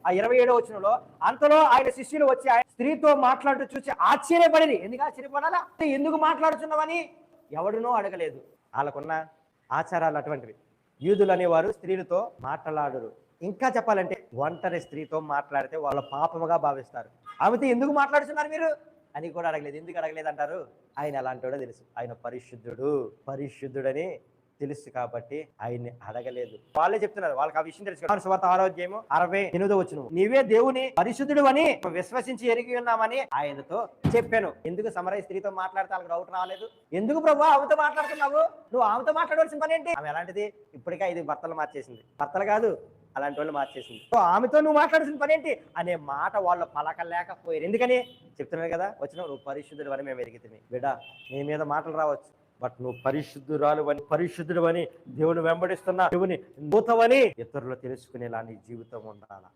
ఆ 27వ వచనంలో, అంతలో ఆయన శిష్యులు వచ్చి ఆయన స్త్రీతో మాట్లాడుతూ చూసి ఆశ్చర్యపడి, ఎందుకు ఆశ్చర్యపడాలా, ఎందుకు మాట్లాడుతున్నావని ఎవడునో అడగలేదు. వాళ్ళకున్న ఆచారాలు అటువంటివి. యూదులు అనేవారు స్త్రీలతో మాట్లాడరు. ఇంకా చెప్పాలంటే ఒంటరి స్త్రీతో మాట్లాడితే వాళ్ళ పాపముగా భావిస్తారు. ఆమెతో ఎందుకు మాట్లాడుతున్నారు మీరు అని కూడా అడగలేదు. ఎందుకు అడగలేదు అంటారు? ఆయన ఎలాంటోడో తెలుసు. ఆయన పరిశుద్ధుడని తెలుసు కాబట్టి ఆయన్ని అడగలేదు. వాళ్ళే చెప్తున్నారు, వాళ్ళకి ఆ విషయం తెలుసు. సువార్త 6వ అధ్యాయము 68వ వచనం, నీవే దేవుని పరిశుద్ధుడు అని విశ్వసించి ఎరిగి ఉన్నామని ఆయనతో చెప్పాను. ఎందుకు సమరయ స్త్రీతో మాట్లాడితే వాళ్ళకి డౌట్ రాలేదు? ఎందుకు ప్రభు ఆమెతో మాట్లాడుతున్నావు? నువ్వు ఆమెతో మాట్లాడవలసిన పని ఏంటి? ఆమె ఎలాంటిది? ఇప్పటికే 5 భర్తలు మార్చేసింది. భర్తలు కాదు, అలాంటి వాళ్ళు మార్చేసింది. సో ఆమెతో నువ్వు మాట్లాడాల్సిన పని ఏంటి అనే మాట వాళ్ళు పలకలేకపోయారు. ఎందుకని చెప్తున్నారు కదా, వచ్చిన నువ్వు పరిశుద్ధుడు అని మేము ఎరిగితే బిడ్డ, నీ మీద మాటలు రావచ్చు, బట్ నువ్వు పరిశుద్ధుడు అని దేవుని వెంబడిస్తున్నా, దేవుని దూతవని ఇతరులు తెలుసుకునేలా నీ జీవితం ఉండాలా.